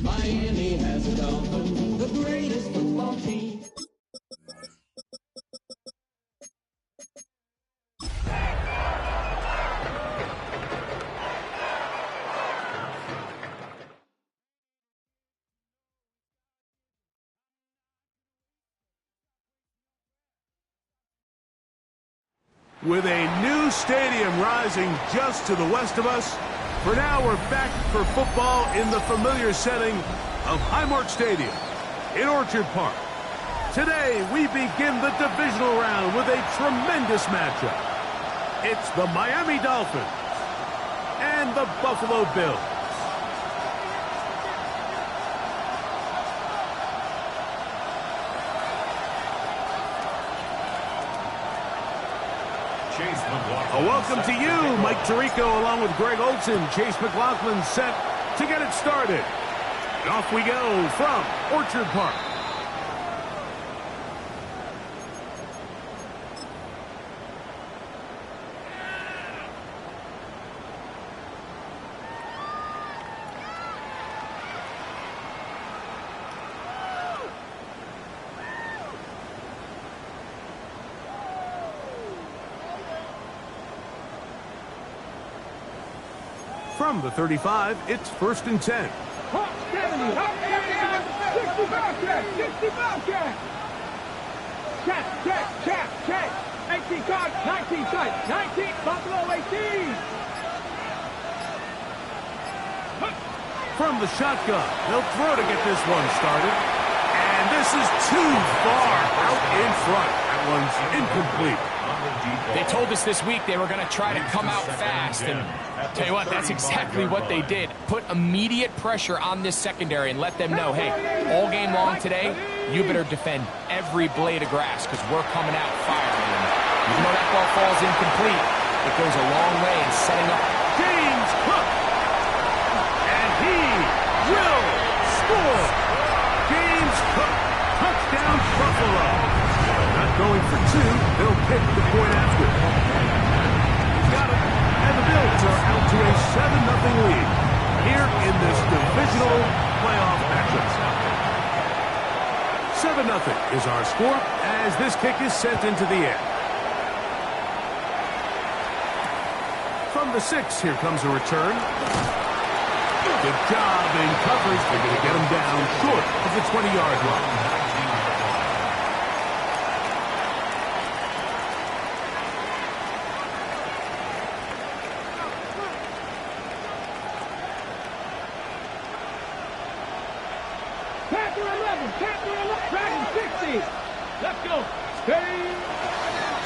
Miami has the Dolphins, the greatest football team. With a new stadium rising just to the west of us, for now we're back for football in the familiar setting of Highmark Stadium in Orchard Park. Today we begin the divisional round with a tremendous matchup. It's the Miami Dolphins and the Buffalo Bills. A welcome to you, Mike Tirico, along with Greg Olson. Chase McLaughlin set to get it started. And off we go from Orchard Park. From the 35, it's 1st and 10. Hawk 70, Hawk 70, 65 check. Check. 18 card, 19 sight, 19, Buffalo 18. From the shotgun, they'll throw to get this one started. And this is too far out in front. That one's incomplete. They told us this week they were going to try to come out fast, and tell you what, that's exactly what they did. Put immediate pressure on this secondary and let them know, hey, all game long today, you better defend every blade of grass because we're coming out firing. And even though that ball falls incomplete, it goes a long way in setting up. James Cook, and he will score. James Cook, touchdown Buffalo. Not going for two, they'll pick the point after. Got it. And the Bills are out to a 7-0 lead here in this divisional playoff matchup. 7-0 is our score as this kick is sent into the air. From the 6, here comes a return. Good job in coverage. They're going to get him down short of the 20-yard line. Let's go.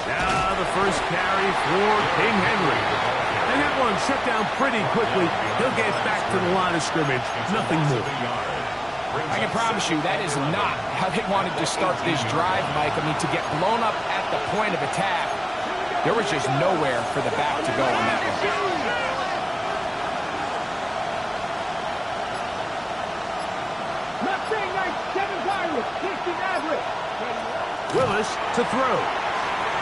Now the first carry for King Henry. And that one shut down pretty quickly. He'll get back to the line of scrimmage. Nothing more. I can promise you that is not how they wanted to start this drive, Mike. I mean, to get blown up at the point of attack, there was just nowhere for the back to go on that one. Willis to throw.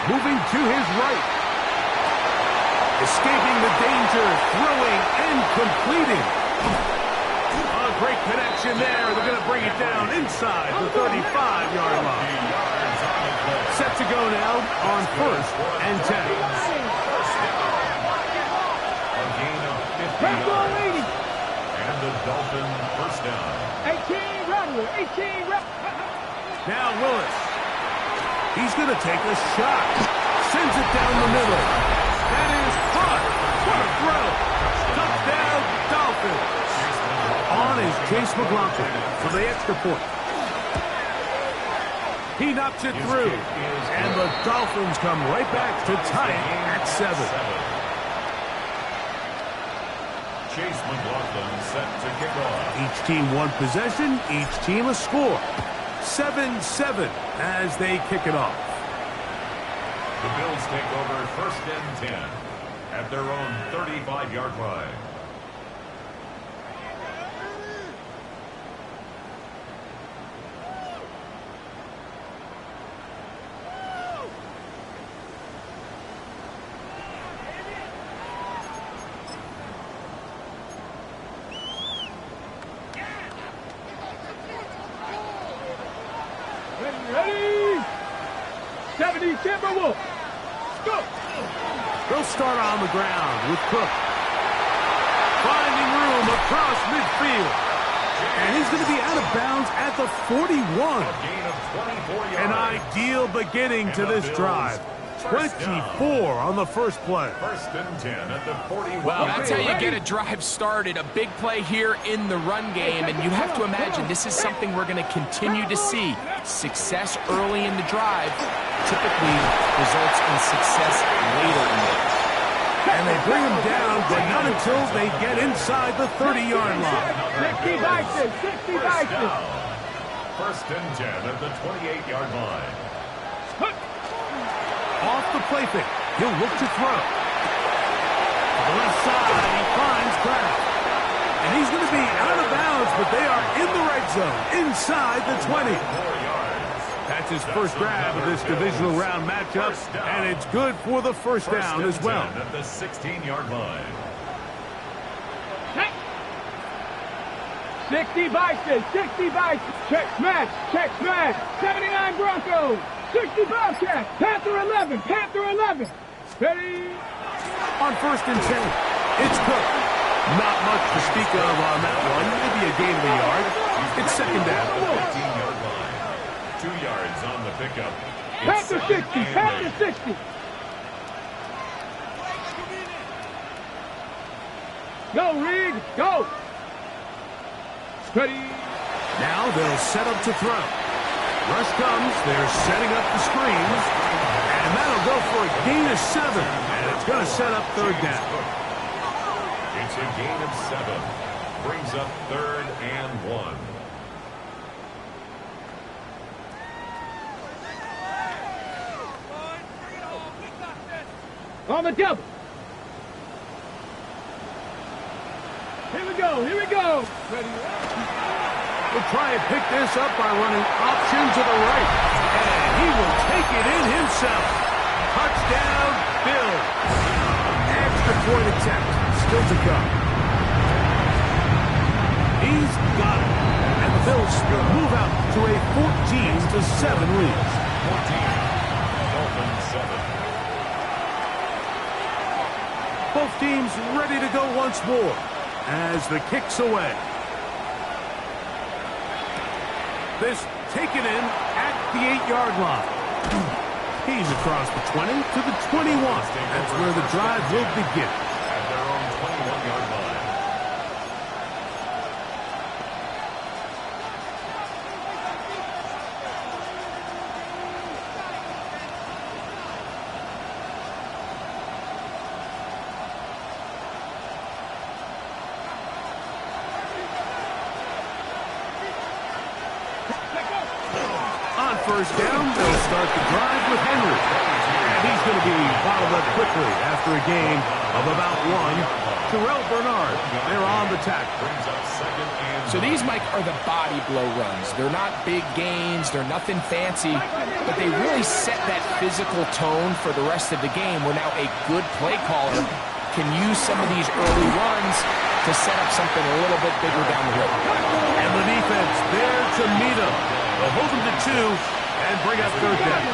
Moving to his right. Escaping the danger, throwing and completing. A great connection there. They're going to bring it down inside the 35-yard line. Set to go now on 1st and 10. A gain of 50 yards. And the Dolphins first down. 18 run. Now Willis. He's going to take a shot. Sends it down the middle. That is caught. What a throw. Touchdown, Dolphins. On is Chase McLaughlin for the extra point. He knocks it through. And the Dolphins come right back to tie it at 7. Chase McLaughlin set to kick off. Each team one possession, each team a score. 7-7 as they kick it off. The Bills take over 1st and 10 at their own 35-yard line. Ready? 70 Timberwolves. Go. They'll start on the ground with Cook. Finding room across midfield. And he's going to be out of bounds at the 41. Gain of 24 yards. An ideal beginning to this drive. 24 on the first play. First and 10 at the 41. Well, that's how you get a drive started. A big play here in the run game, and you have to imagine this is something we're going to continue to see. Success early in the drive typically results in success later in the drive. And they bring him down, but not until they get inside the 30-yard line. 60 Bison, 60 Bison. First and 10 at the 28-yard line. Off the play fake, he'll look to throw. To the left side, he finds Kraft. And he's going to be out of bounds, but they are in the red zone, inside the 20. 4 yards. That's his first grab of this divisional round matchup, and it's good for the first down as well. At the 16-yard line. 60 Bison, 60 Bison. Check smash, 79 Broncos. 60 Bobcats. Panther 11, Panther 11. Ready? On first and 10, it's Cook. Not much to speak of on that one. Maybe a gain of a yard. It's second down. 15-yard line. 2 yards on the pickup. Panther 60, Panther 60. Go, Reed, go. Ready? Now they'll set up to throw. Rush comes, they're setting up the screens, and that'll go for a gain of 7, and it's going to set up third down. It's a gain of 7. Brings up 3rd and 1. On the double. Here we go. Ready? We'll try and pick this up by running option to the right. And he will take it in himself. Touchdown, Bill. Extra point attempt still to come. He's got it. And the Bills will move out to a 14-7 lead. 14. Dolphins 7. Both teams ready to go once more as the kick's away. This taken in at the 8-yard line. He's across the 20 to the 21. That's where the drive will begin. At their own 21-yard line. First down, they'll start the drive with Henry. And he's going to be bottled up quickly after a gain of about 1. Terrell Bernard, they're on the tackle. So these, Mike, are the body blow runs. They're not big gains. They're nothing fancy. But they really set that physical tone for the rest of the game where now a good play caller can use some of these early runs to set up something a little bit bigger down the road. And the defense there to meet him. They'll hold him to 2 and bring up third down.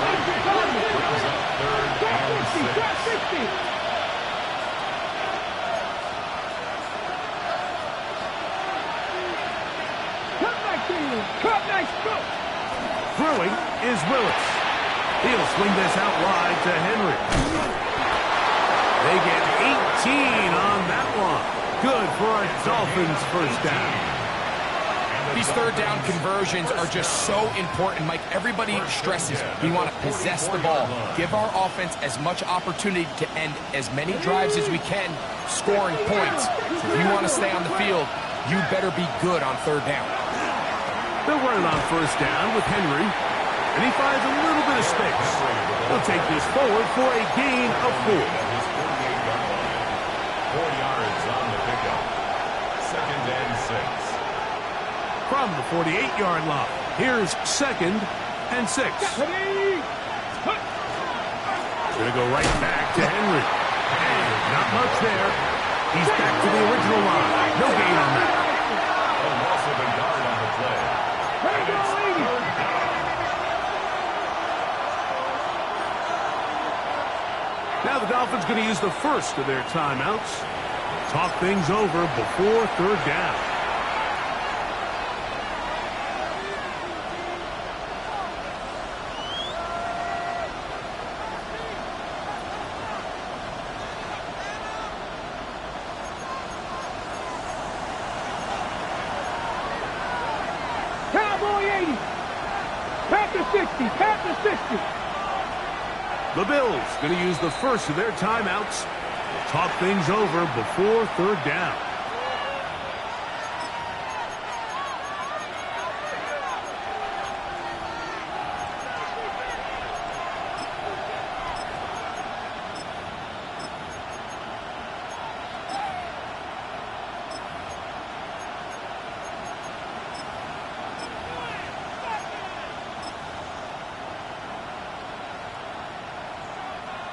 Throwing is Willis. He'll swing this out wide to Henry. They get 18 on that one. Good for a Dolphins first down. These third down conversions are just so important, Mike. Everybody stresses we want to possess the ball. Give our offense as much opportunity to end as many drives as we can, scoring points. So if you want to stay on the field, you better be good on third down. They'll run it on first down with Henry, and he finds a little bit of space. He'll take this forward for a gain of 4. 4 yards on the pickup. 2nd and 6. From the 48-yard line, here's 2nd and 6. Going to go right back to Henry. And not much there. He's back to the original line. No gain on that. A loss of a yard on the play. Dolphins going to use the first of their timeouts. Talk things over before third down. Cowboy 80. Panther 60. Panther 60. The Bills going to use the first of their timeouts. Talk things over before third down.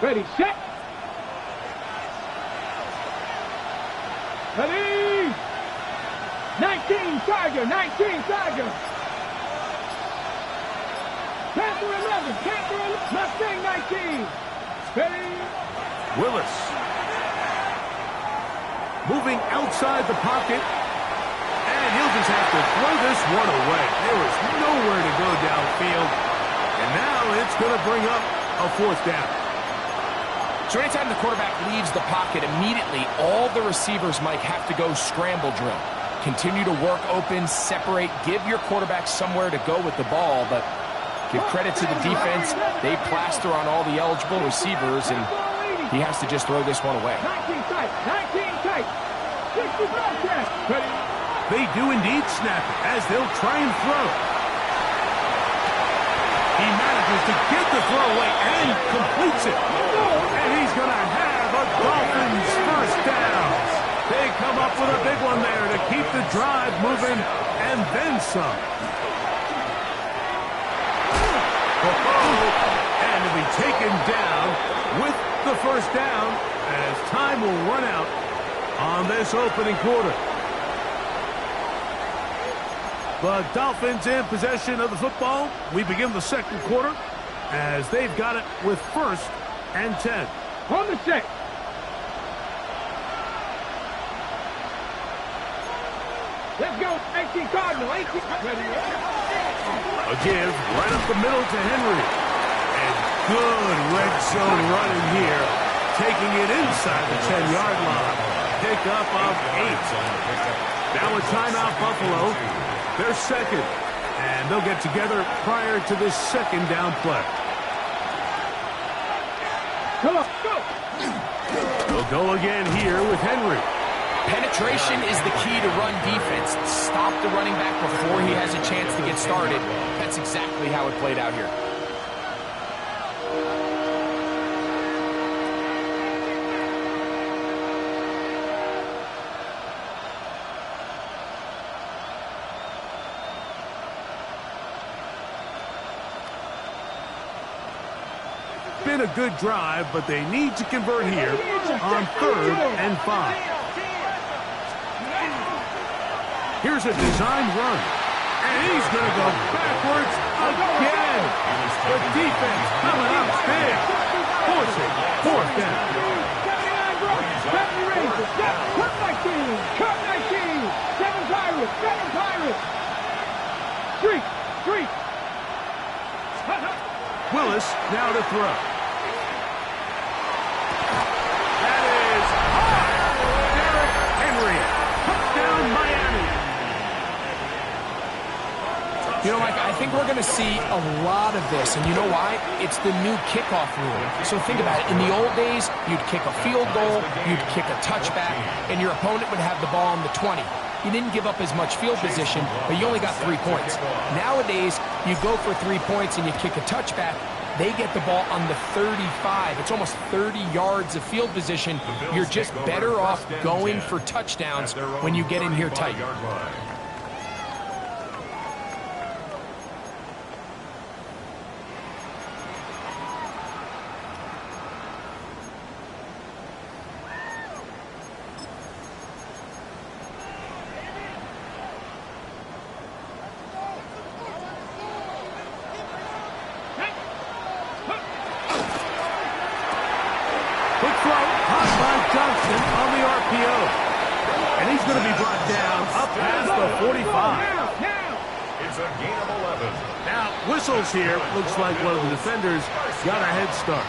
Ready, set. Ready. 19, Tiger, 19, Tiger. Panther 11, Panther 11, Mustang 19. Ready. Willis. Moving outside the pocket. And he'll just have to throw this one away. There was nowhere to go downfield. And now it's going to bring up a fourth down. So anytime the quarterback leaves the pocket, immediately all the receivers might have to go scramble drill. Continue to work open, separate, give your quarterback somewhere to go with the ball, but give credit to the defense. They plaster on all the eligible receivers, and he has to just throw this one away. 19 tight, 19 tight. 60 broadcast. Ready. They do indeed snap it as they'll try and throw. He manages to get the throw away and completes it. And he's going to have a Dolphins first down. They come up with a big one there to keep the drive moving and then some. And to be taken down with the first down as time will run out on this opening quarter. The Dolphins in possession of the football. We begin the second quarter as they've got it with first and 10. On the set. Let's go. 18 Cardinal. 18. Ready. A give right up the middle to Henry. And good red zone running here. Taking it inside the 10-yard line. Pick up of 8. Now a timeout, Buffalo. They're second. And they'll get together prior to this second down play. Come on, go. They'll go again here with Henry. Penetration is the key to run defense. Stop the running back before he has a chance to get started. That's exactly how it played out here. Been a good drive, but they need to convert here on 3rd and 5. Here's a designed run, and he's going to go backwards again. The defense coming up big, forcing fourth down. 7 Pirates, 7 Pirates. Street. Willis now to throw. That is Derrick Henry. Touchdown, Miami. You know, Mike, I think we're going to see a lot of this, and you know why? It's the new kickoff rule. So think about it. In the old days, you'd kick a field goal, you'd kick a touchback, and your opponent would have the ball on the 20. You didn't give up as much field position, but you only got 3 points. Nowadays, you go for 3 points and you kick a touchback. They get the ball on the 35. It's almost 30 yards of field position. You're just better off going for touchdowns when you get in here tight. Quick throw. It's a gain of 11. Now, whistles here. Looks like one of the defenders got a head start.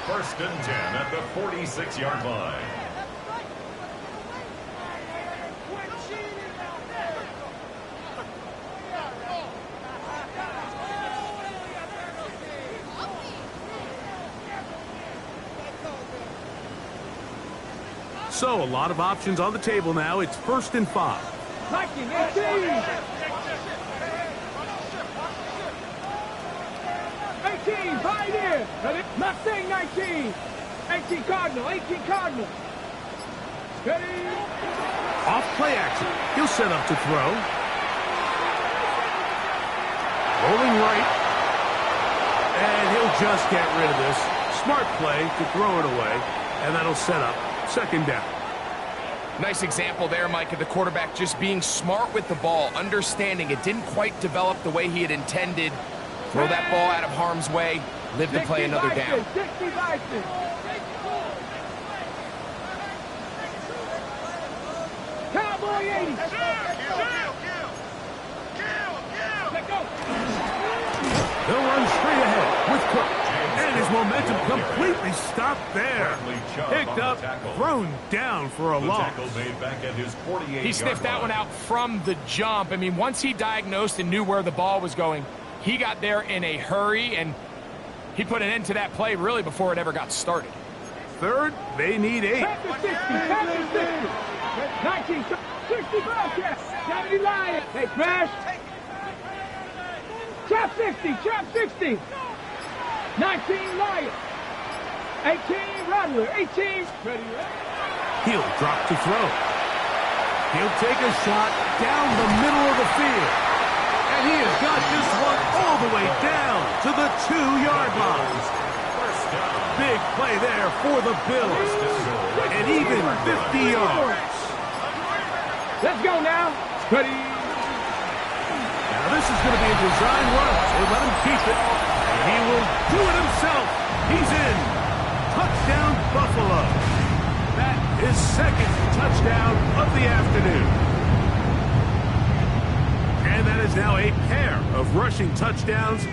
First and 10 at the 46-yard line. So, a lot of options on the table now. It's 1st and 5. Viking, 18! 18, right here! Not saying 19! 18 Cardinal, 18 Cardinal! Ready? Off play action. He'll set up to throw. Rolling right. And he'll just get rid of this. Smart play to throw it away. And that'll set up 2nd down. Nice example there, Mike, of the quarterback just being smart with the ball, understanding it didn't quite develop the way he had intended. Throw that ball out of harm's way, live to play another down. 60 Bison. Cowboy 80. Let go. He'll run straight ahead with Cook. And his momentum completely stopped there. Picked up, thrown down for a loss. He sniffed that one out from the jump. I mean, once he diagnosed and knew where the ball was going, he got there in a hurry, and he put an end to that play really before it ever got started. 3rd, they need 8. Panther 60, Panther 60. 19, 60 Bobcats. 70 Lions. Hey, smash. Chop 60, chop 60. 19 Lions. 18 Rattler. 18. Ready. He'll drop to throw. He'll take a shot down the middle of the field. And he has got this one all the way down to the 2-yard line. Big play there for the Bills. And even 50 yards. Let's go now. Ready. Now this is going to be a design run. They let him keep it. And he will do it himself. He's in. Touchdown, Buffalo. That is 2nd touchdown of the afternoon. And that is now a pair of rushing touchdowns.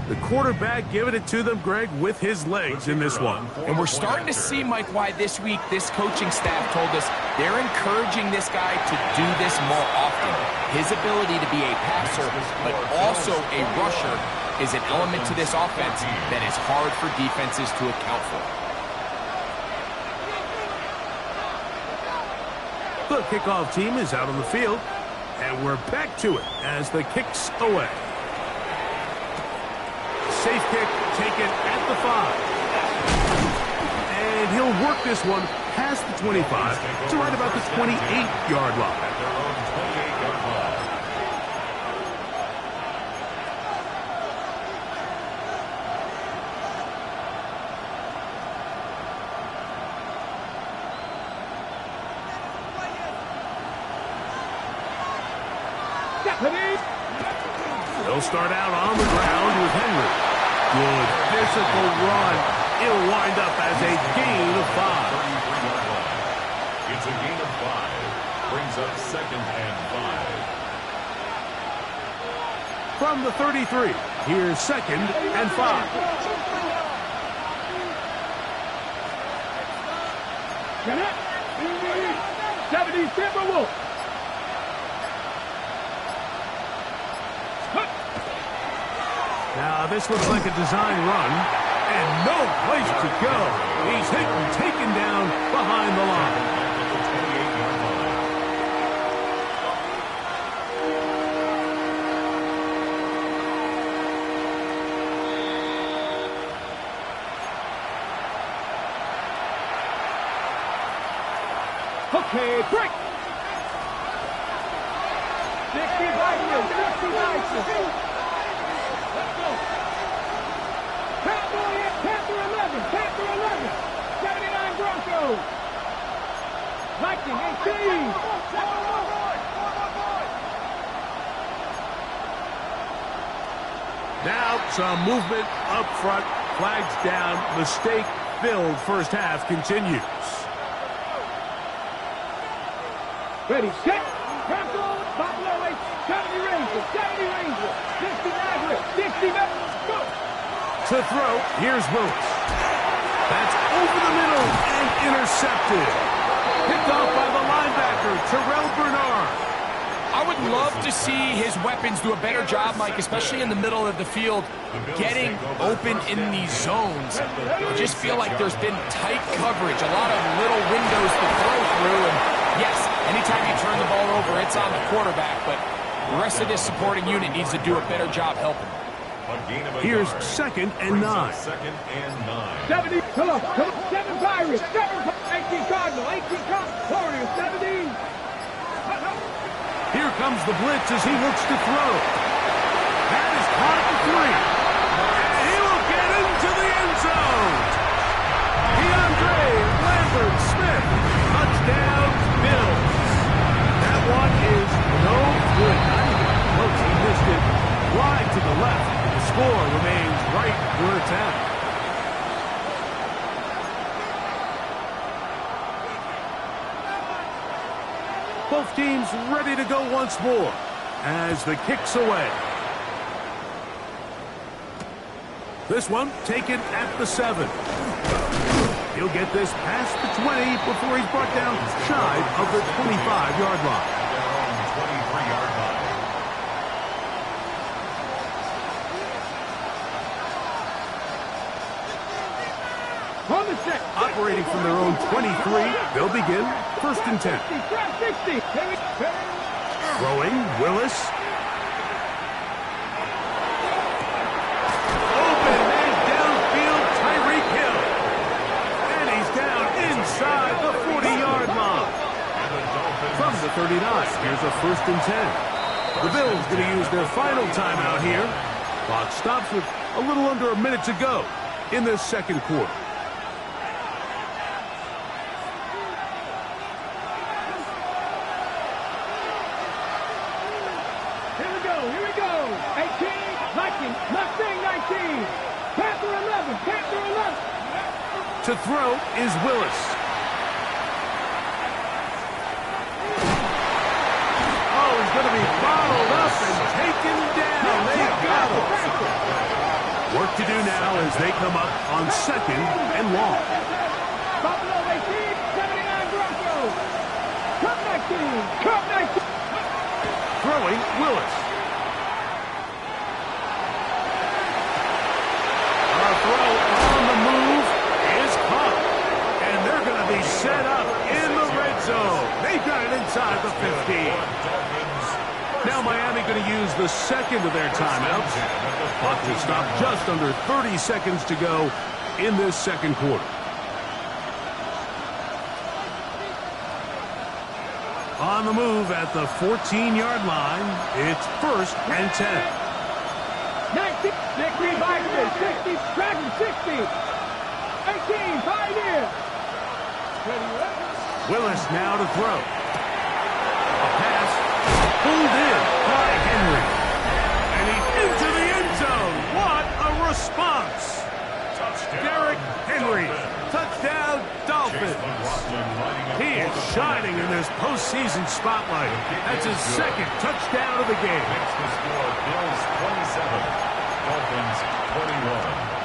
The quarterback giving it to them, Greg, with his legs in this one. And we're starting to see, Mike, why this week this coaching staff told us they're encouraging this guy to do this more often. His ability to be a passer, but also a rusher, is an element to this offense that is hard for defenses to account for. The kickoff team is out on the field, and we're back to it as the kick's away. Safe kick taken at the 5. And he'll work this one past the 25 to right about the 28-yard line. They'll start out on the ground with Henry. Good physical run. It'll wind up as a gain of 5. It's a gain of 5. Brings up 2nd and 5. From the 33, here's 2nd and 5. Get it. 70 Timberwolves. Now, this looks like a design run, and no place to go. He's hit and taken down behind the line. Okay, break. 60 Vikings. Let's go. Panther 11. Panther 11. 79 Broncos. Viking 18. Now some movement up front. Flags down. Mistake-filled first half continues. Ready, set. Bronco, Buffalo 8, 70 Rangers, 70 Rangers, 60 Maverick, 60 Maverick, go! To throw, here's Willis. That's over the middle and intercepted. Picked off by the linebacker, Terrell Bernard. I would love to see his weapons do a better job, Mike, especially in the middle of the field, getting open in these zones. I just feel like there's been tight coverage, a lot of little windows to throw through, and yes, anytime you turn the ball over, it's on the quarterback, but the rest of this supporting unit needs to do a better job helping. Here's 2nd and 9. 70, come on, 7 Pirates, 18 Cardinal, 18 Cardinal, Warriors, 70. Here comes the blitz as he looks to throw. That is caught at the 3. And he will get into the end zone. DeAndre Lambert Smith. Touchdown, Bills. That one is no good. Not even close. He missed it wide to the left. The score remains right where it's at. Both teams ready to go once more as the kick's away. This one taken at the 7. He'll get this past the 20 before he's brought down shy of the 25-yard line. Operating from their own 23, they'll begin 1st and 10. Throwing, Willis. Open man downfield, Tyreek Hill. And he's down inside the 40-yard line. From the 39, here's a 1st and 10. The Bills going to use their final timeout here. Clock stops with a little under a minute to go in this 2nd quarter. To throw is Willis. Oh, he's going to be bottled up and taken down. They got him. Work to do now as they come up on 2nd and long. Buffalo 18, 79 Broncos. Cup 19, Cup 19. Throwing, Willis. A throw on the move. Set up in the red zone. They got it inside the 15. Now Miami going to use the 2nd of their timeouts. Clock to stop just under 30 seconds to go in this 2nd quarter. On the move at the 14-yard line, it's 1st and 10. 19, 60, Vikings, 60, Dragons, 60. 18, Pioneers. Willis now to throw. A pass pulled in by Henry. And he's into the end zone. What a response. Derrick Henry. Touchdown, Dolphins. He is shining in this postseason spotlight. That's his 2nd touchdown of the game. Makes the score Bills 27, Dolphins 21.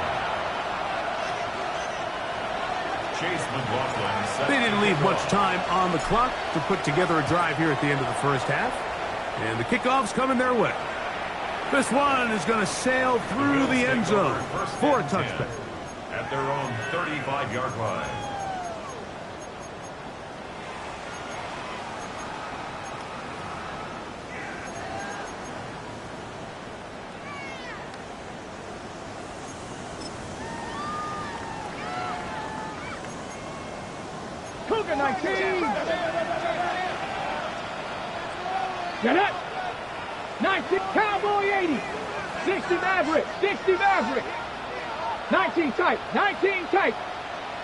They didn't leave much time on the clock to put together a drive here at the end of the 1st half. And the kickoff's coming their way. This one is going to sail through the end zone for a touchback. At their own 35-yard line. Cougar 19. Gannett. 19. Cowboy 80. 60 Maverick. 60 Maverick. 19 tight. 19 tight.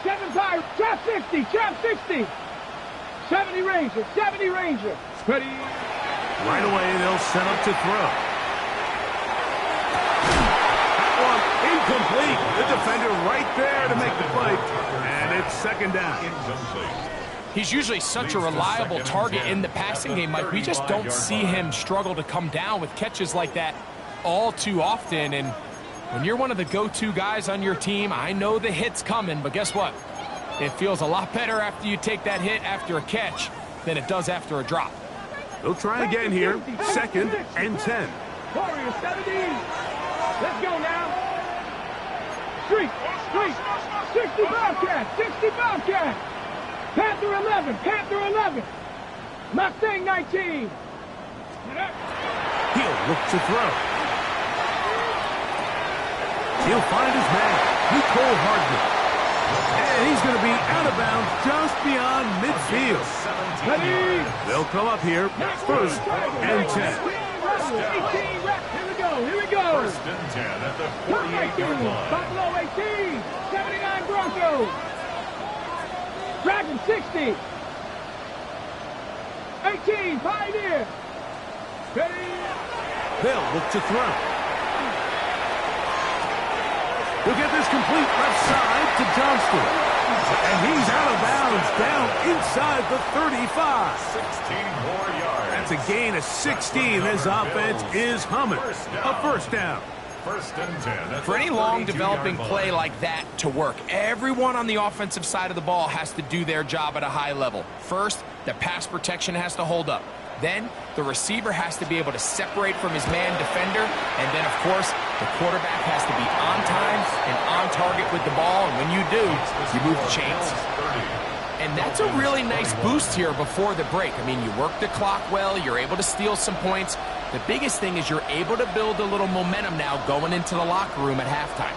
7 Pirate. Trap 60. Trap 60. 70 Ranger. 70 Ranger. Ready. Right away, they'll set up to throw. That one incomplete. The defender right there to make the play. And it's 2nd down. He's usually such a reliable target in the passing game, Mike. We just don't see him struggle to come down with catches like that all too often. And when you're one of the go-to guys on your team, I know the hit's coming, but guess what? It feels a lot better after you take that hit after a catch than it does after a drop. They'll try again here. 2nd and 10. Warriors 70. Let's go now. Street. 60 Bobcat. 60 Bobcat. Panther 11. Mustang 19. He'll look to throw. He'll find his man, Nicole Hardman. And he's going to be out of bounds just beyond midfield. Ready? They'll come up here. 1st and 10. 18 reps. Here we go. 1st and 10 at the 48-yard line. Buffalo 18. 79 Broncos. Dragon 60. 18 Pioneer. Ready? They'll look to throw. He'll get this complete left side to Johnston. And he's out of bounds down inside the 35. 16 more yards. That's a gain of 16. This offense is humming. A 1st down. 1st and 10. For any long developing play like that to work, everyone on the offensive side of the ball has to do their job at a high level. First, the pass protection has to hold up. Then, the receiver has to be able to separate from his man defender. And then, of course, the quarterback has to be on time and on target with the ball. And when you do, you move the chains. And that's a really nice boost here before the break. I mean, you work the clock well. You're able to steal some points. The biggest thing is you're able to build a little momentum now going into the locker room at halftime.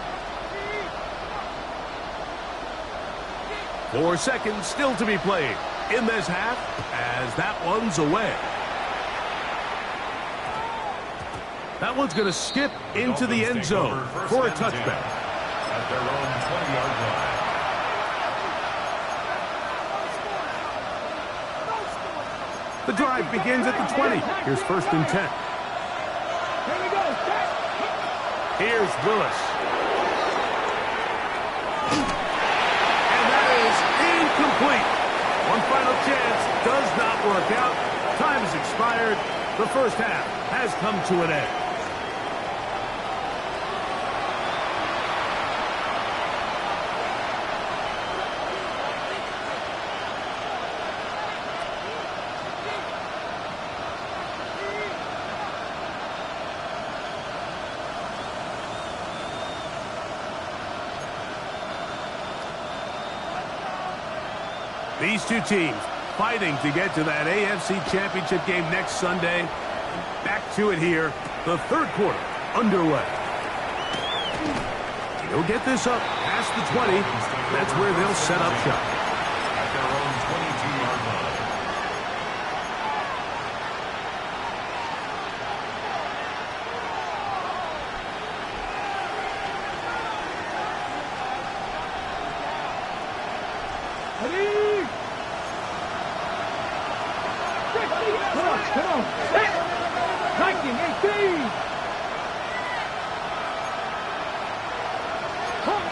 4 seconds still to be played in this half as that one's away. That one's going to skip into the end zone for a touchback. At their own 20-yard line. The drive begins at the 20. Here's 1st and 10. Here we go. Here's Willis. And that is incomplete. One final chance does not work out. Time has expired. The 1st half has come to an end. These two teams fighting to get to that AFC Championship game next Sunday. Back to it here, the 3rd quarter underway. He'll get this up past the 20. That's where they'll set up shop. At their own 22-yard line. Come on. 19, 18. Hawk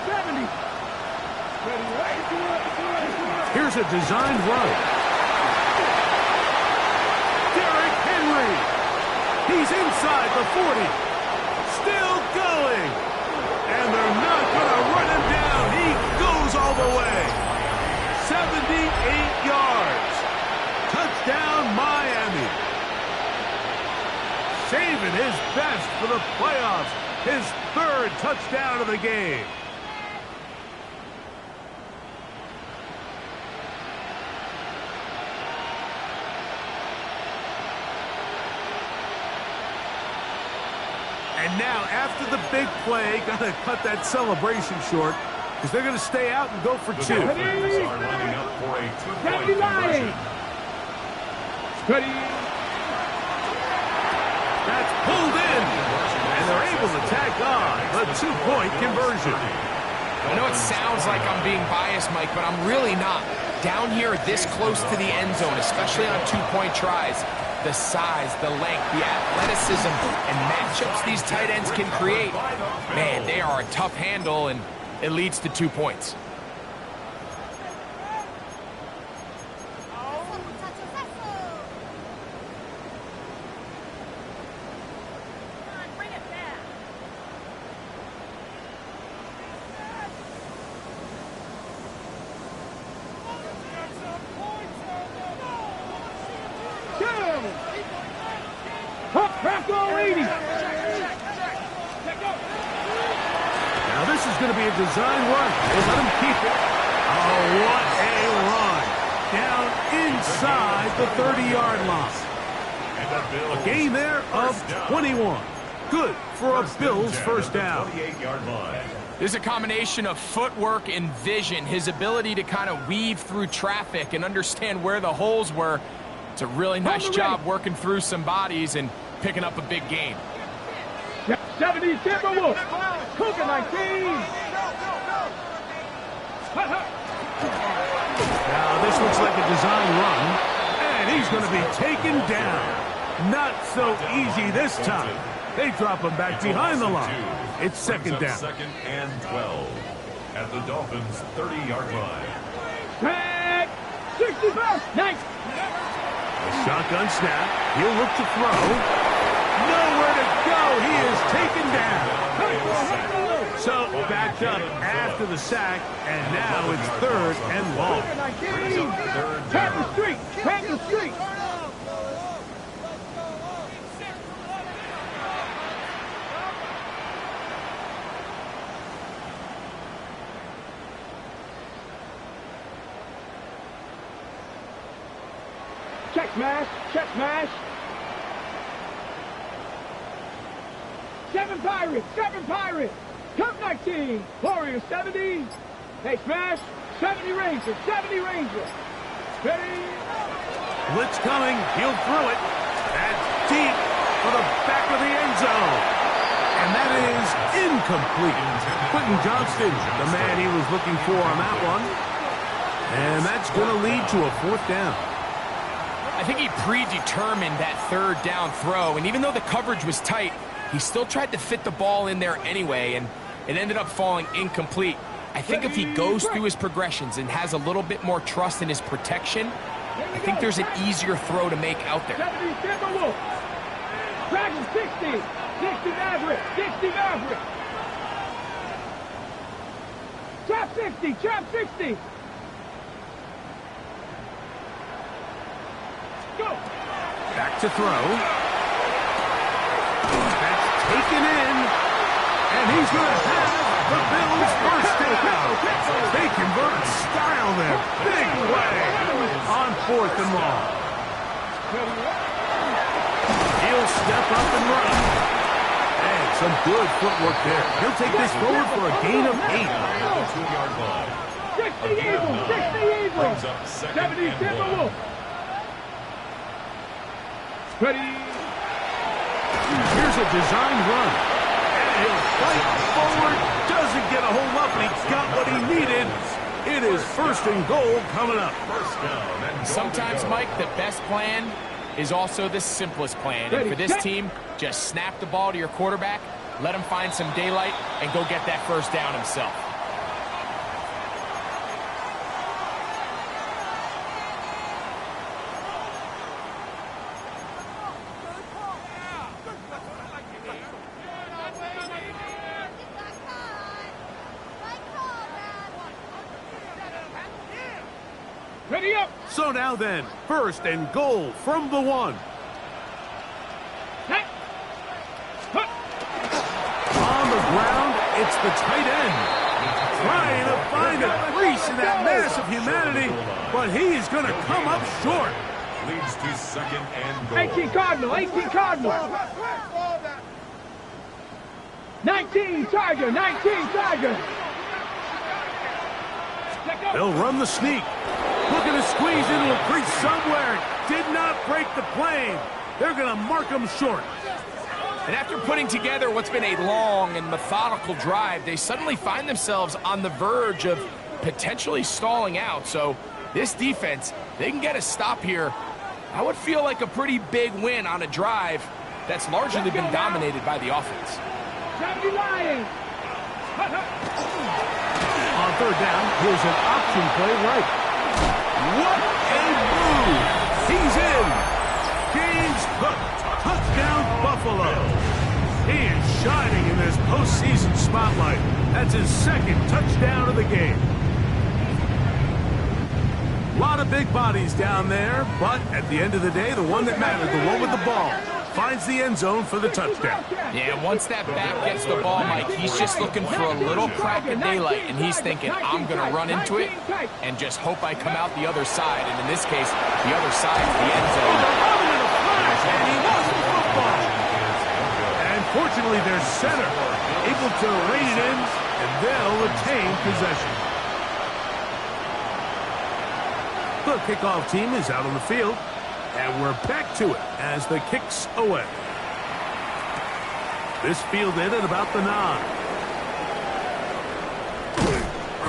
70. Here's a designed run. Derrick Henry. He's inside the 40. Still going. And they're not going to run him down. He goes all the way. 78 yards. Touchdown, Miami. Saving his best for the playoffs. His 3rd touchdown of the game. And now, after the big play, got to cut that celebration short because they're going to stay out and go for 2. The Dolphins are lining up for a 2-point conversion. Ready. That's pulled in, and they're able to tack on the 2-point conversion. I know it sounds like I'm being biased, Mike, but I'm really not. Down here this close to the end zone, especially on 2-point tries, the size, the length, the athleticism, and matchups these tight ends can create, man, they are a tough handle, and it leads to 2 points. Crack goal 80. Now this is going to be a design run. They let him keep it. Oh, what a run. Down inside the 30-yard line. A gain there of 21. Good for a Bills first down. There's a combination of footwork and vision, his ability to kind of weave through traffic and understand where the holes were. It's a really nice job working through some bodies and picking up a big gain. 70 Timberwolves. Cougar 19. Now this looks like a design run, and he's going to be taken down. Not so easy this time. They drop him back behind the line. It's second down. Second and 12 at the Dolphins' 30-yard line. Tag. 65. Nice. A shotgun snap. He'll look to throw. Nowhere to go. He is taken down. So backed up after the sack, and now it's third and long. Tap the street. Tap the street. Check smash. Check smash. 7 Pirates. 7 Pirates. Cup 19. Warriors 70. Hey, smash. 70 Rangers. 70 Rangers. Ready. Blitz coming. He'll throw it. That's deep for the back of the end zone. And that is incomplete. Quentin Johnston, the man he was looking for on that one. And that's going to lead to a fourth down. I think he predetermined that third down throw, and even though the coverage was tight, he still tried to fit the ball in there anyway, and it ended up falling incomplete. I think if he goes through his progressions and has a little bit more trust in his protection, I think there's an easier throw to make out there. 70 Timberwolves. Dragon 60. 60 Maverick. 60 Maverick. Trap 60. Trap 60. Go. Back to throw. That's taken in. And he's going to have the Bills' first takeout. They convert style there. Big play on fourth and long. He'll step up and run. And some good footwork there. He'll take this forward for a gain of 8. 2-yard line. 60 Eagles. 60 Eagles. 70 Timberwolves. Ready. Here's a design run. And he'll fight forward. Doesn't get a whole lot, but he got what he needed. It is first and goal coming up. First down and Sometimes, Mike, the best plan is also the simplest plan. And for this team, just snap the ball to your quarterback, let him find some daylight, and go get that first down himself. Ready up. So now then, first and goal from the 1. Hey. Huh. On the ground, it's the tight end. Trying to find a crease in that mass of humanity, but he's going to come up short. leads to second and goal. 18 Cardinal. 18 Cardinal. 19 Tiger. 19 Tiger. They'll run the sneak. Looking to squeeze into a crease somewhere. Did not break the plane. They're going to mark him short. And after putting together what's been a long and methodical drive, they suddenly find themselves on the verge of potentially stalling out. So this defense, they can get a stop here. I would feel like a pretty big win on a drive that's largely been dominated by the offense. 70 Lions. On third down, here's an option play right. What a move! He's in. Game's hooked. Touchdown, Buffalo. He is shining in this postseason spotlight. That's his second touchdown of the game. A lot of big bodies down there, but at the end of the day, the one that mattered, the one with the ball, finds the end zone for the touchdown. Yeah, once that back gets the ball, Mike, he's just looking for a little crack of daylight, and he's thinking, I'm going to run into it and just hope I come out the other side. And in this case, the other side is the end zone. And he lost the football. And fortunately, their center able to rein it in, and they'll retain possession. The kickoff team is out on the field, and we're back to it as the kick's away. This fielded at about the 9.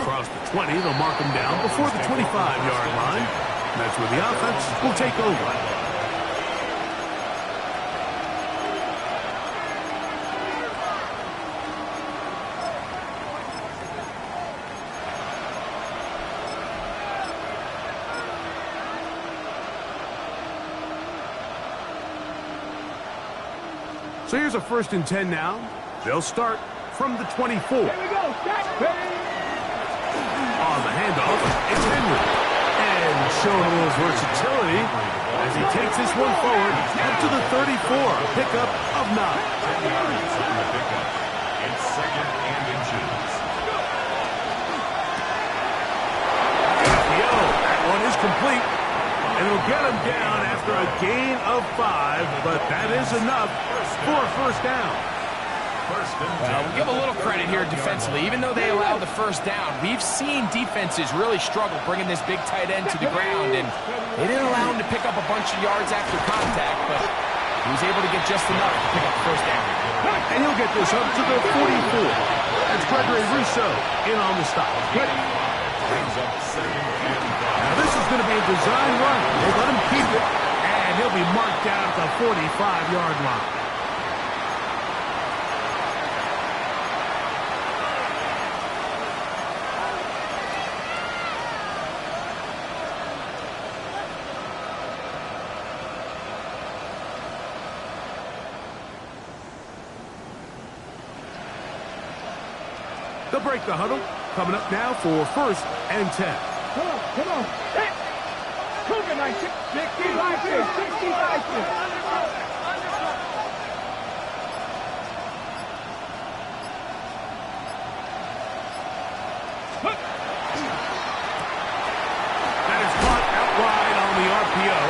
Across the 20, they'll mark him down before the 25-yard line. That's where the offense will take over. So here's a 1st and 10 now. They'll start from the 24. Here we go. On the handoff, it's Henry. And showing a little versatility as he takes this one forward up to the 34. Pickup of 9. 10 yards on the pickup. It's 2nd and inches. That one is complete. And it'll get him down after a gain of 5, but that is enough for a 1st down. Well, we'll give a little credit here defensively. Even though they allow the 1st down, we've seen defenses really struggle bringing this big tight end to the ground, and they didn't allow him to pick up a bunch of yards after contact, but he was able to get just enough to pick up the 1st down. And he'll get this up to the 44. That's Gregory Rousseau in on the stop. Brings up 2nd and 5. Now this is going to be a design run. They let him keep it, and he'll be marked down at the 45-yard line. They'll break the huddle. Coming up now for 1st and 10. Come on. Hit. Cougar 19. 65 That is caught out wide on the RPO.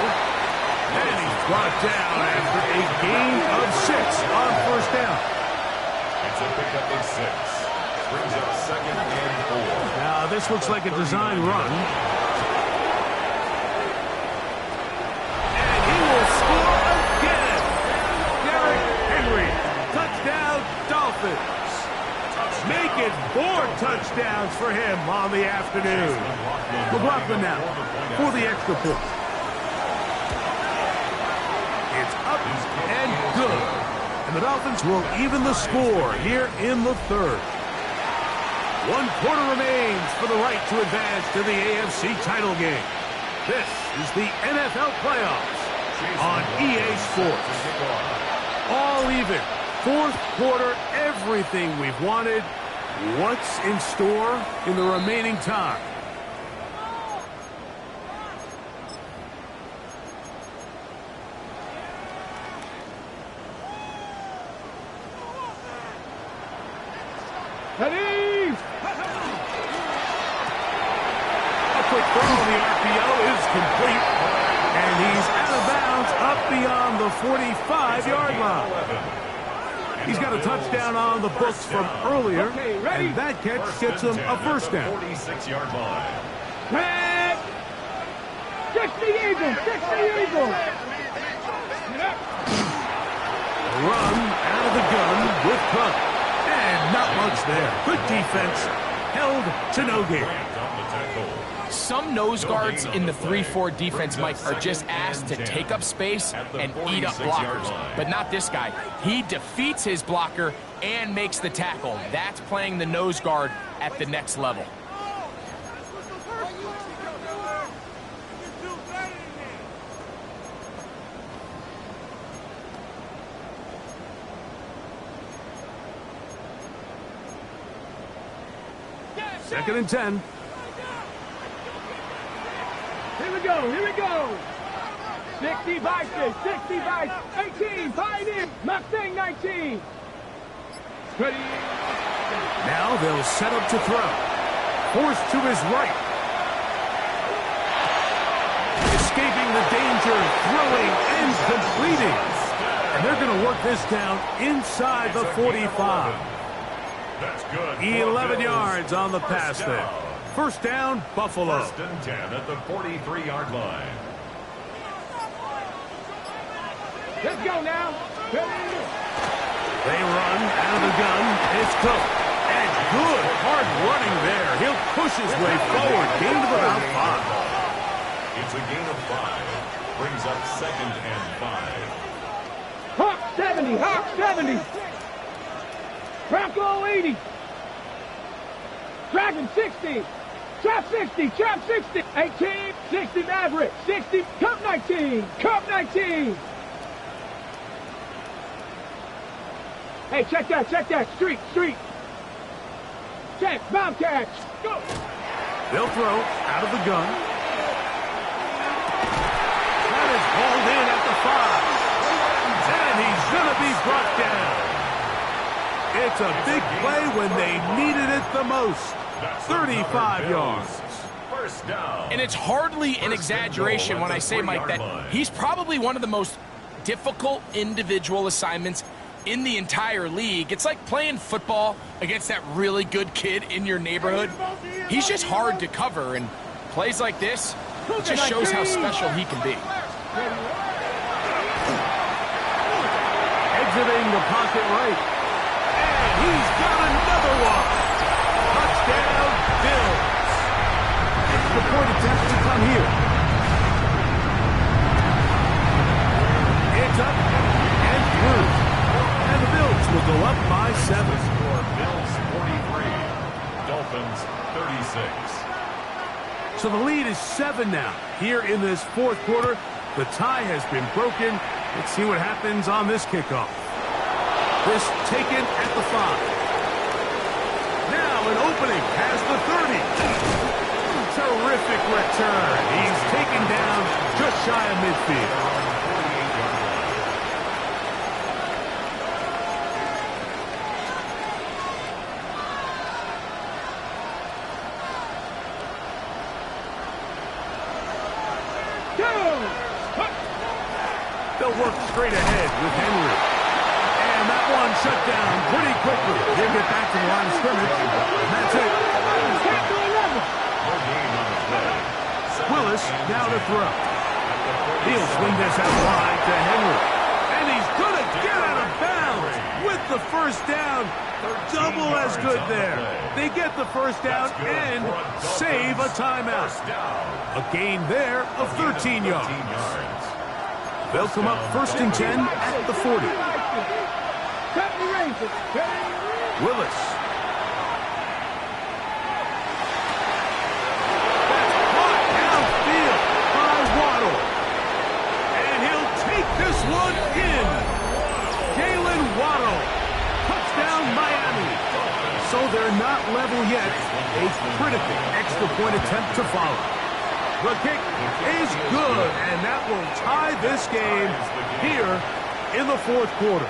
And he's brought down after a gain of 6 on 1st down. It's a pickup of 6. Brings up 2nd and 4. Now this looks like a design run. And he will score again. Derrick Henry. Touchdown Dolphins. Make it 4 touchdowns for him on the afternoon. McLaughlin now for the extra point. It's up and good. And the Dolphins will even the score here in the 3rd. 1 quarter remains for the right to advance to the AFC title game. This is the NFL playoffs on EA Sports. All even. 4th quarter, everything we've wanted. What's in store in the remaining time? Ready? A quick throw on the RPO is complete. And he's out of bounds up beyond the 45-yard line. He's got a touchdown on the books from earlier, and that catch gets him a 1st down. 46-yard line. Red. 60 Eagles. 60 Eagles. A run out of the gun with Cook. And not much there. Good defense. Held to no gain. Some nose guards in the 3-4 defense, Mike, are just asked to take up space and eat up blockers. But not this guy. He defeats his blocker and makes the tackle. That's playing the nose guard at the next level. Second and 10. Here we go. Here we go. 60 Vikings. 60 Vikings. 18. Pioneer. Mustang 19. Ready. Now they'll set up to throw. Forced to his right. Escaping the danger, throwing and completing. And they're going to work this down inside the 45. That's good. 11 yards on the pass there. First down, Buffalo. First and 10 at the 43-yard line. Let's go now. They run out of the gun. It's Cook. And good hard running there. He'll push his way forward. Gain of about 5. It's a gain of 5. Brings up second and 5. Hawk 70. Hawk 70. Bronco 80. Dragon 60. Trap 60. Trap 60. 18. 60 Maverick. 60. Cup 19. Cup 19. Hey, check that. Check that. Street. Street. Check. Bomb catch. Go. They'll throw out of the gun. That is hauled in at the 5. And he's going to be brought down. It's a big play when they needed it the most. 35 yards. First down. And it's hardly an exaggeration when I say, Mike, that he's probably one of the most difficult individual assignments in the entire league. It's like playing football against that really good kid in your neighborhood. He's just hard to cover, and plays like this, it just shows how special he can be. Exiting the pocket right. And he's got another one. Touchdown, Bills. Extra point attempt to come here. It's up and through. And the Bills will go up by 7. Score Bills 43. Dolphins 36. So the lead is 7 now. Here in this fourth quarter, the tie has been broken. Let's see what happens on this kickoff. This taken at the 5. Now an opening past the 30. Terrific return. He's taken down just shy of midfield. They'll work straight ahead with Henry. And that one shut down pretty quickly. He'll get back to the line of scrimmage. And that's it. Willis now to throw. He'll swing this out wide to Henry. And he's going to get out of bounds with the first down. Double as good there. They get the first down and save a timeout. A gain there of 13 yards. They'll come up first and 10 at the 40. Willis. That's caught downfield by Waddle. And he'll take this one in. Jalen Waddle. Touchdown, Miami. So they're not level yet. A critical extra point attempt to follow. The kick is good, and that will tie this game here in the fourth quarter.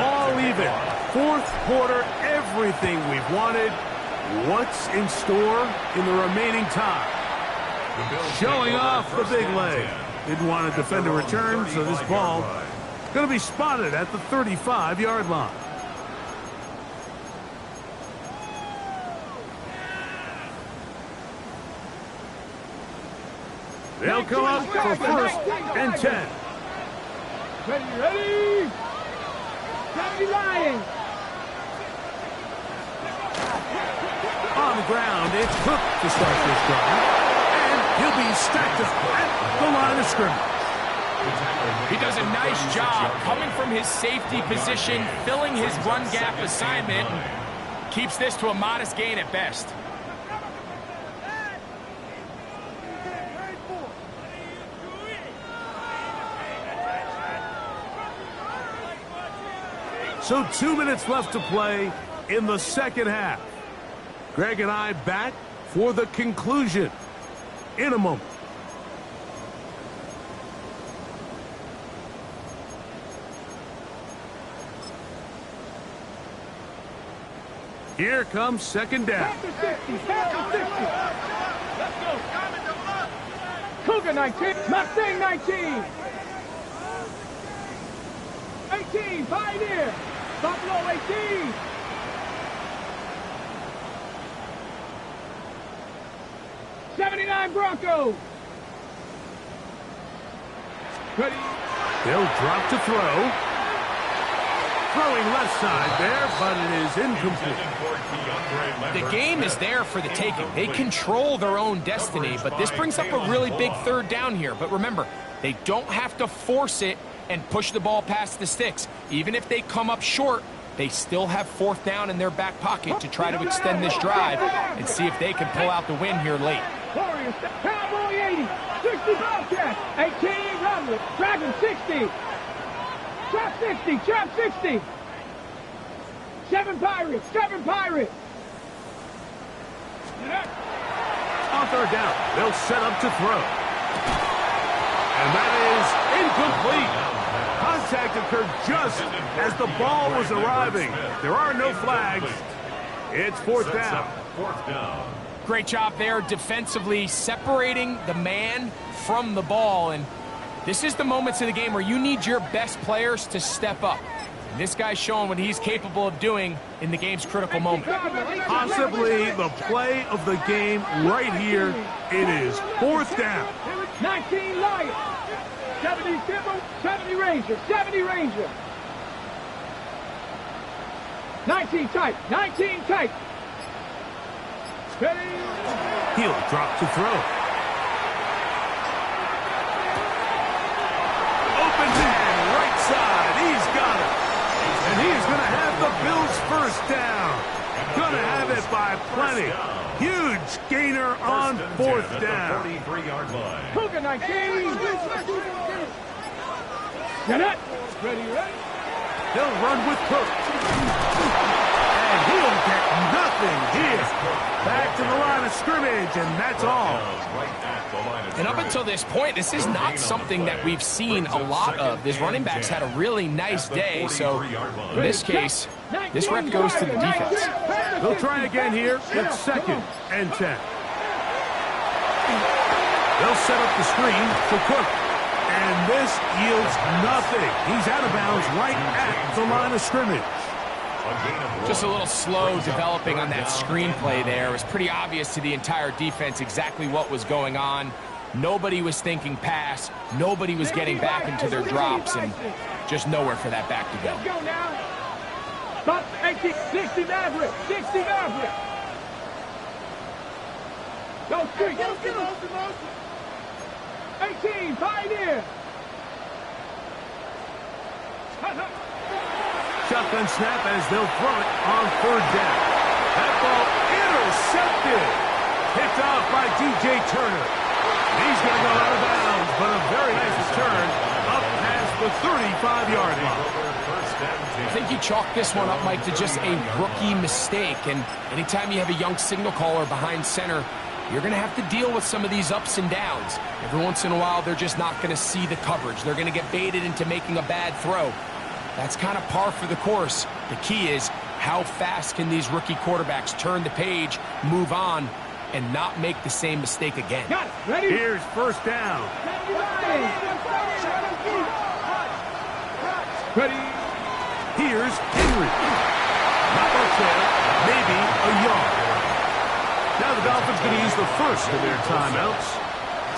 All even. Fourth quarter, everything we've wanted. What's in store in the remaining time? Showing off the big leg. Didn't want to defend a return, so this ball going to be spotted at the 35-yard line. They'll come up for first and 10. Ready? Happy Lions. On the ground, it's Cook to start this drive. And he'll be stacked up at the line of scrimmage. He does a nice job coming from his safety position, filling his run gap assignment, keeps this to a modest gain at best. So 2 minutes left to play in the second half. Greg and I back for the conclusion in a moment. Here comes second down. 50, 50. Let's go. Cougar 19. Mustang 19. 18. Pioneer. Buffalo 18. '79 Broncos. Ready. They'll drop to throw. Throwing left side there, but it is incomplete. The game is there for the taking. They control their own destiny, but this brings up a really big third down here. But remember, they don't have to force it and push the ball past the sticks. Even if they come up short, they still have fourth down in their back pocket to try to extend this drive and see if they can pull out the win here late. Warriors, Cowboy 80, 60 Bobcat, 18 Rumble, Dragon 60, Trap 60, Trap 60, 7 Pirates, 7 Pirates. On third down, they'll set up to throw. And that is incomplete. Contact occurred just as the ball was arriving. There are no flags. It's fourth down. Great job there defensively, separating the man from the ball. And this is the moments of the game where you need your best players to step up. And this guy's showing what he's capable of doing in the game's critical moment. Possibly the play of the game right here. It is fourth down. 19 Lions, 70 Timber, 70 Rangers, 70 Rangers. 19 tight, 19 tight. Ready. He'll drop to throw. Open man, right side. He's got it. And he's going to have the Bills first down. Going to have it by plenty. Huge gainer on fourth down. Cougar 19. Get it. Ready, ready. He'll run with Cook. And he'll get nothing here. Back to the line of scrimmage, and that's all. And up until this point, this is not something that we've seen a lot of. This running back's had a really nice day, so in this case, this rep goes to the defense. They'll try again here. It's second and 10. They'll set up the screen for Cook. And this yields nothing. He's out of bounds right at the line of scrimmage. Just a little slow developing on that screenplay there. It was pretty obvious to the entire defense exactly what was going on. Nobody was thinking pass. Nobody was getting back into their drops, and just nowhere for that back to go. Let's go now. Stop 18, 60 Maverick, 60 Maverick. Go street. 18, Pioneer. Shotgun snap as they'll throw it on third down. That ball intercepted. Picked off by DJ Turner. He's going to go out of bounds, but a very nice return up past the 35-yard line. I think you chalk this one up, Mike, to just a rookie mistake. And anytime you have a young signal caller behind center, you're going to have to deal with some of these ups and downs. Every once in a while, they're just not going to see the coverage. They're going to get baited into making a bad throw. That's kind of par for the course. The key is how fast can these rookie quarterbacks turn the page, move on, and not make the same mistake again. Got it. Ready? Here's first down. Ready? Here's Henry. Not much there. Maybe a yard. Now the Dolphins going to use the first of their timeouts.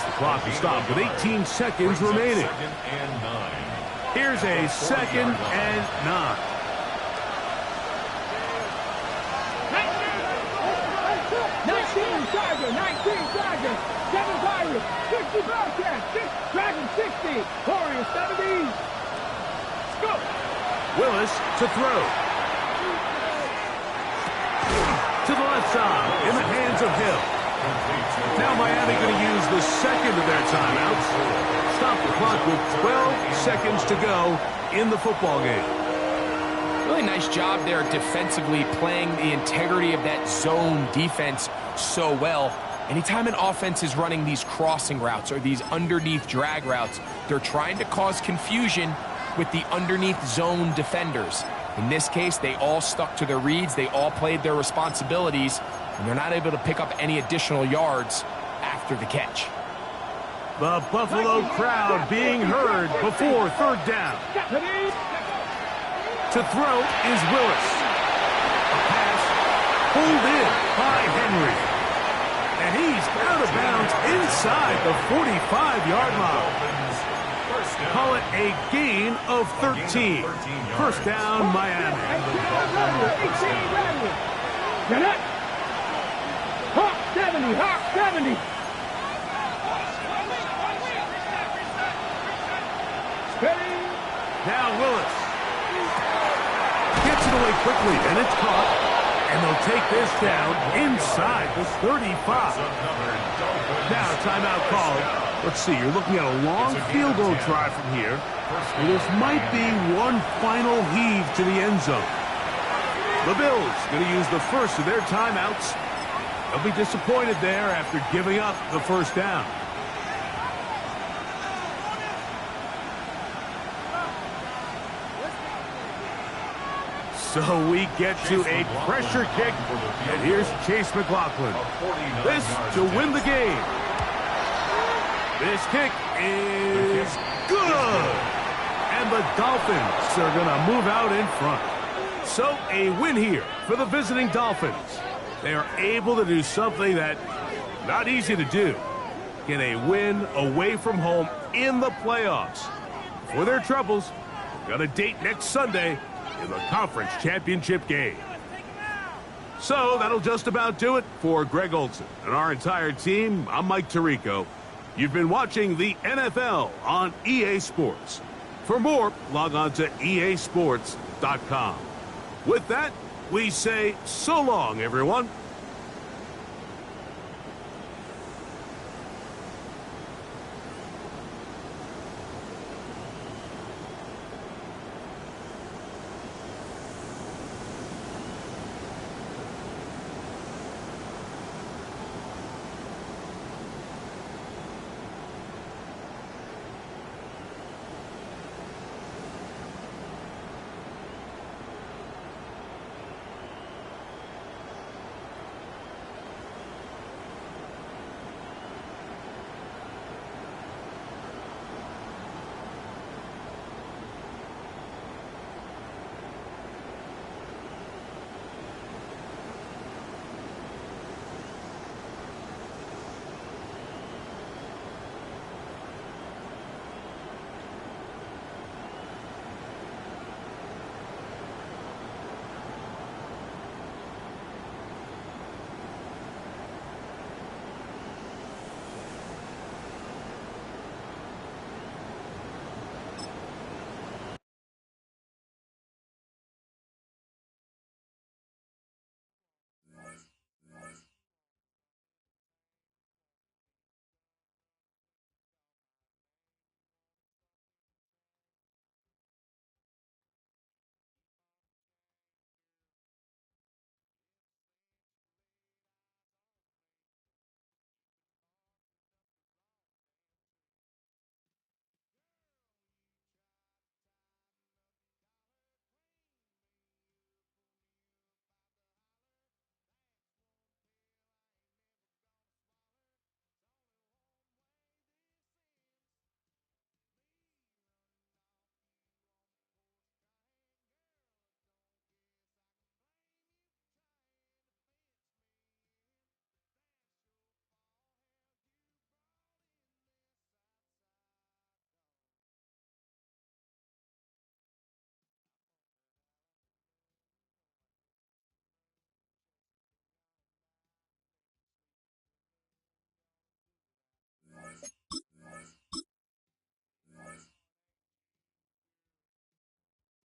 The clock will stop with 18 seconds remaining. Here's a second and 9. 19 Tiger, 19 Tiger, 7 Pirates, 60 Bobcat, 6 Dragon 60, Warriors 70. Go! Willis to throw. To the left side, in the hands of Hill. Now Miami going to use the second of their timeouts. Stop the clock with 12 seconds to go in the football game. Really nice job there defensively, playing the integrity of that zone defense so well. Anytime an offense is running these crossing routes or these underneath drag routes, they're trying to cause confusion with the underneath zone defenders. In this case, they all stuck to their reads, they all played their responsibilities, and they're not able to pick up any additional yards after the catch. The Buffalo crowd being heard before third down. To throw is Willis. A pass pulled in by Henry. And he's out of bounds inside the 45-yard line. Call it a gain of 13. First down, Miami. Get it? Hawk 70, Hawk 70. Spinning. Now Willis. Gets it away quickly, and it's caught. And they'll take this down inside the 35. Now timeout called. Let's see, you're looking at a long field goal try from here. This might be one final heave to the end zone. The Bills going to use the first of their timeouts. They'll be disappointed there after giving up the first down. So we get to a pressure kick, and here's Chase McLaughlin. This to win the game. This kick is good. And the Dolphins are going to move out in front. So a win here for the visiting Dolphins. They are able to do something that not easy to do. Get a win away from home in the playoffs. For their troubles, got a date next Sunday in the conference championship game. So that'll just about do it for Greg Olson and our entire team. I'm Mike Tirico. You've been watching the NFL on EA Sports. For more, log on to easports.com. With that, we say so long, everyone.